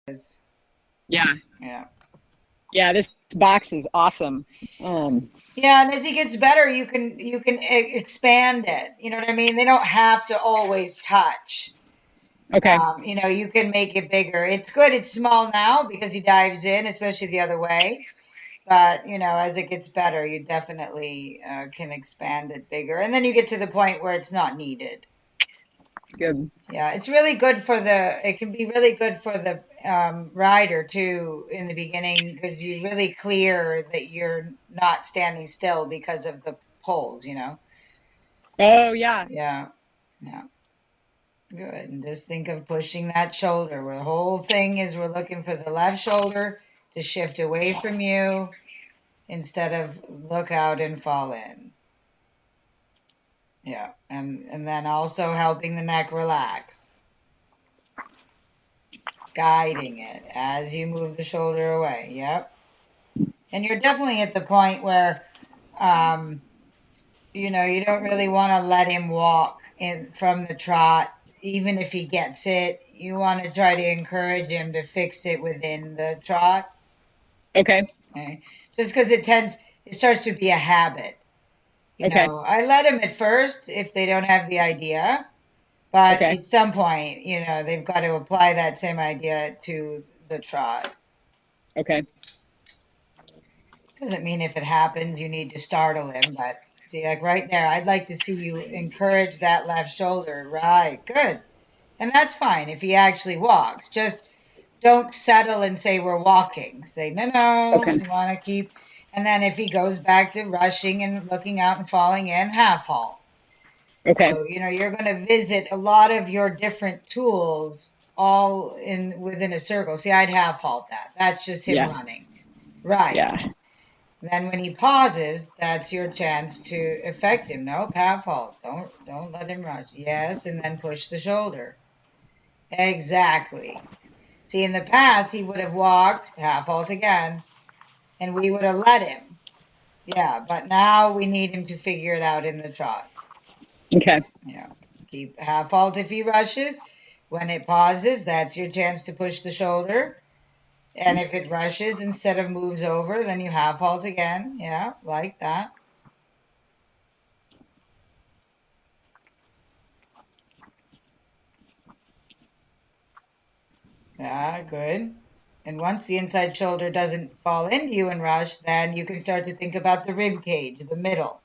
is. Yeah. Yeah. Yeah, this box is awesome. Yeah, and as he gets better, expand it. You know what I mean? They don't have to always touch. Okay. You can make it bigger. It's good. It's small now because he dives in, especially the other way. But as it gets better, you definitely can expand it bigger, and then you get to the point where it's not needed. Good. Yeah, it's really good for the. It can be really good for the rider too in the beginning because you really clear that you're not standing still because of the poles. Oh, yeah. Yeah, yeah, good. And just think of pushing that shoulder. Where the whole thing is, we're looking for the left shoulder to shift away from you instead of look out and fall in. Yeah, and then also helping the neck relax, guiding it as you move the shoulder away. Yep. And you're definitely at the point where, um, you don't really want to let him walk in from the trot, even if he gets it. You want to try to encourage him to fix it within the trot. Okay. Okay? Just because it starts to be a habit. Okay. I let him at first if they don't have the idea, but Okay. at some point, they've got to apply that same idea to the trot. Okay. Doesn't mean if it happens you need to startle him, but see, like right there, I'd like to see you encourage that left shoulder. Right, good. And that's fine if he actually walks. Just don't settle and say we're walking. Say, no, no, Okay. you want to keep. And then if he goes back to rushing and looking out and falling in, half halt. Okay. So, you're going to visit a lot of your different tools all in within a circle. See, I'd half halt that. That's just him Yeah. running. Right. Yeah. Then when he pauses, that's your chance to affect him. No, half halt. Don't let him rush. Yes, and then push the shoulder. Exactly. See, in the past, he would have walked half halt again, and we would have let him. Yeah, but now we need him to figure it out in the trot. Okay. Yeah. Keep half halt if he rushes. When it pauses, that's your chance to push the shoulder. And if it rushes instead of moves over, then you half halt again. Yeah, like that. Yeah, good. And once the inside shoulder doesn't fall into you and rush, then you can start to think about the rib cage, the middle.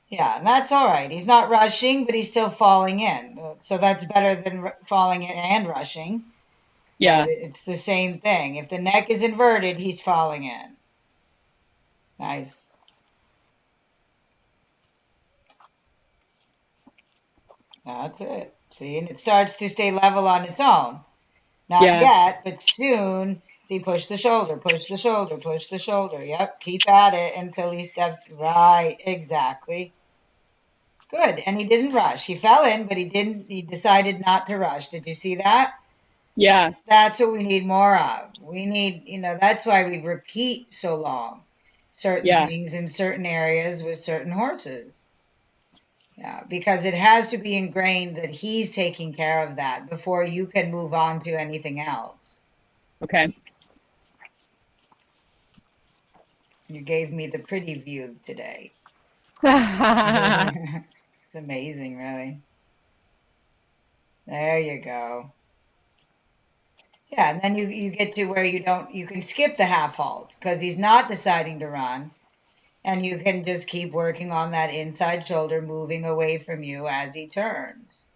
Yeah, and that's all right. He's not rushing, but he's still falling in. So that's better than falling in and rushing. But Yeah. it's the same thing. If the neck is inverted, he's falling in. Nice. That's it. See, and it starts to stay level on its own. Not Yeah. yet, but soon. See, push the shoulder, push the shoulder, push the shoulder. Yep, keep at it until he steps right. Exactly. Good. And he didn't rush. He fell in, but he decided not to rush. Did you see that? Yeah. That's what we need more of. We need, that's why we repeat so long certain Yeah. things in certain areas with certain horses. Yeah, because it has to be ingrained that he's taking care of that before you can move on to anything else. Okay. You gave me the pretty view today. Yeah. It's amazing, really. There you go. Yeah, and then you get to where you can skip the half halt because he's not deciding to run, and you can just keep working on that inside shoulder moving away from you as he turns.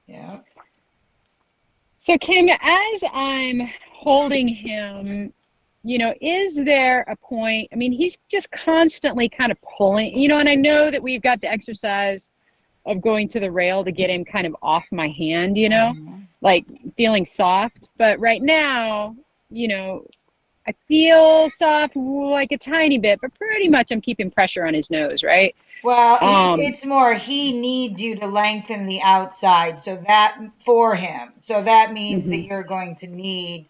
Yeah. So, Kim, as I'm holding him, is there a point? I mean, he's just constantly kind of pulling, and I know that we've got the exercise of going to the rail to get him kind of off my hand, Hmm. like feeling soft. But right now, you know, I feel soft like a tiny bit, but pretty much I'm keeping pressure on his nose, right? Well, Um, it's more he needs you to lengthen the outside so that for him. So that means that mhm, you're going to need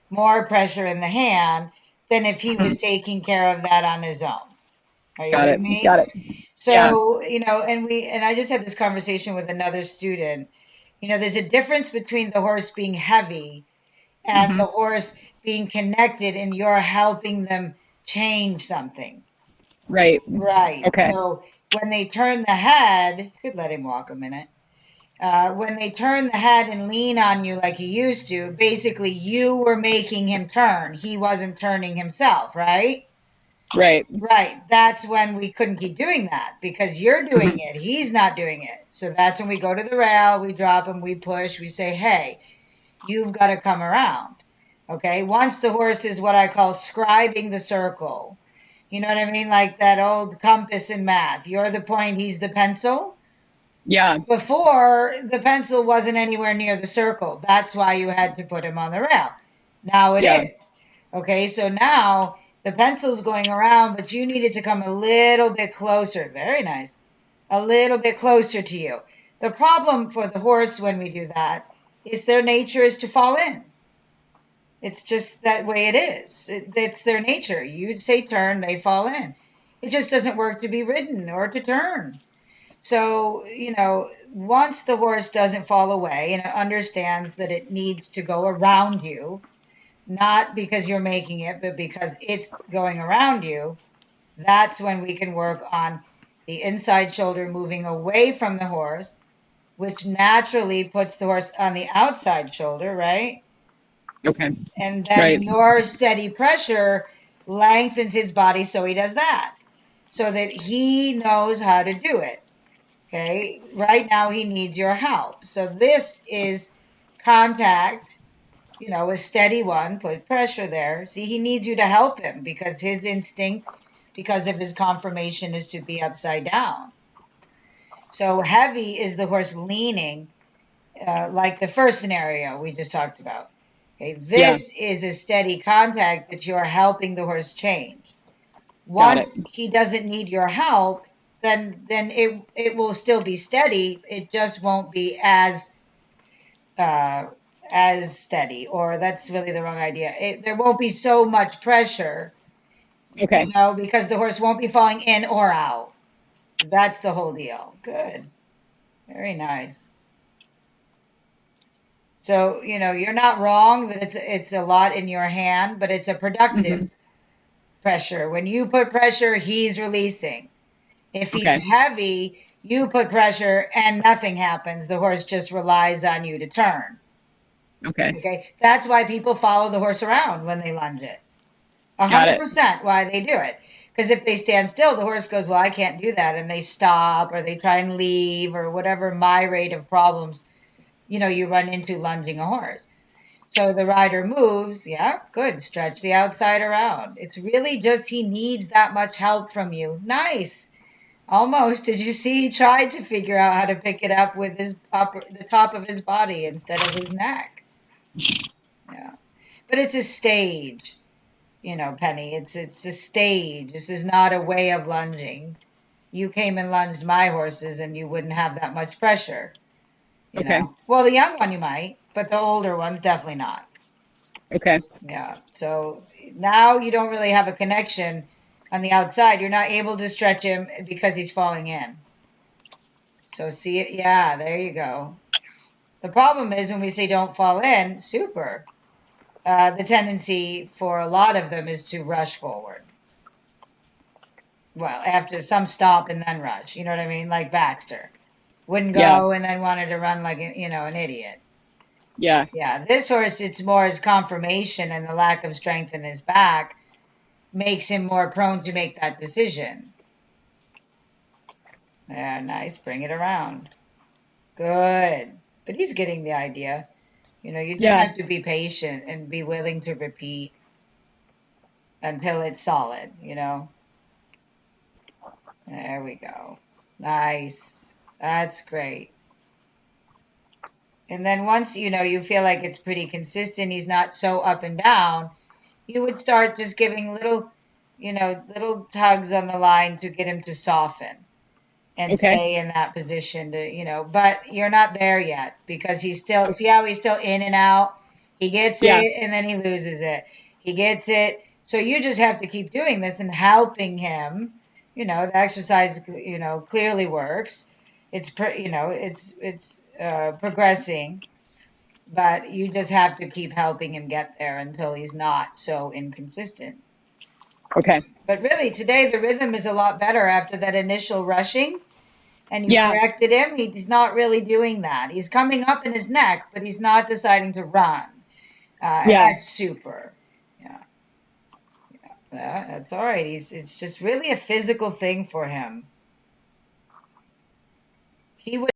more pressure in the hand than if he was mhm. taking care of that on his own. Are you Got with it. me? Got it. Yeah. So, and I just had this conversation with another student. There's a difference between the horse being heavy and the Hmm. horse being connected and you're helping them change something. Right. Right. Okay. So when they turn the head, could let him walk a minute. When they turn the head and lean on you like he used to, basically you were making him turn. He wasn't turning himself, right? Right. Right. That's when we couldn't keep doing that because you're doing Hmm. it. He's not doing it. So that's when we go to the rail, we drop him, we push, we say, hey, you've got to come around. Okay. Once the horse is what I call scribing the circle, you know what I mean? Like that old compass in math. You're the point, he's the pencil. Yeah. Before, the pencil wasn't anywhere near the circle. That's why you had to put him on the rail. Now it Yeah. is. Okay, so now the pencil's going around, but you needed to come a little bit closer. Very nice. A little bit closer to you. The problem for the horse when we do that is their nature is to fall in. It's just that way it is. It's their nature. You'd say turn, they fall in. It just doesn't work to be ridden or to turn. So, once the horse doesn't fall away and it understands that it needs to go around you, not because you're making it, but because it's going around you, that's when we can work on the inside shoulder moving away from the horse, which naturally puts the horse on the outside shoulder, right? Okay. And then Right. your steady pressure lengthens his body so he does that, so that he knows how to do it. Okay, right now he needs your help. So this is contact, a steady one, put pressure there. See, he needs you to help him because his instinct, because of his conformation, is to be upside down. So heavy is the horse leaning, like the first scenario we just talked about. Okay, Yeah. this is a steady contact that you're helping the horse change. Got it. Once he doesn't need your help, then it will still be steady. It just won't be uh, as steady, or that's really the wrong idea. There won't be so much pressure, Okay. because the horse won't be falling in or out. That's the whole deal. Good, very nice. So you're not wrong that it's a lot in your hand, but it's a productive Hmm. pressure. When you put pressure, he's releasing. If he's Okay. heavy, you put pressure and nothing happens. The horse just relies on you to turn. Okay. Okay. That's why people follow the horse around when they lunge it. Got it. 100% why they do it. Because if they stand still, the horse goes, well, I can't do that. And they stop or they try and leave or whatever myriad of problems, you run into lunging a horse. So the rider moves. Yeah, good. Stretch the outside around. It's really just he needs that much help from you. Nice. Almost. Did you see? He tried to figure out how to pick it up with the top of his body instead of his neck. Yeah. But it's a stage, Penny. It's a stage. This is not a way of lunging. You came and lunged my horses and you wouldn't have that much pressure. Okay. Well, the young one you might, but the older ones definitely not. Okay. Yeah. So now you don't really have a connection on the outside. You're not able to stretch him because he's falling in. So see it? Yeah, there you go. The problem is when we say don't fall in, super. The tendency for a lot of them is to rush forward. Well, after some stop and then rush. You know what I mean? Like Baxter. Wouldn't Yeah. go and then wanted to run like, an idiot. Yeah. Yeah, this horse, it's more his conformation and the lack of strength in his back makes him more prone to make that decision. Yeah, nice. Bring it around. Good. But he's getting the idea. You just Yeah. have to be patient and be willing to repeat until it's solid. There we go. Nice. That's great. And then once you feel like it's pretty consistent, he's not so up and down, you would start just giving little tugs on the line to get him to soften and Okay. stay in that position but you're not there yet because he's still, see how he's still in and out? He gets Yeah. it and then he loses it. He gets it. So you just have to keep doing this and helping him. The exercise, clearly works. It's progressing. but you just have to keep helping him get there until he's not so inconsistent. Okay. But really, today the rhythm is a lot better after that initial rushing, and you Yeah. corrected him. He's not really doing that. He's coming up in his neck, but he's not deciding to run. And Yeah. that's super. Yeah, that's all right. It's just really a physical thing for him. He would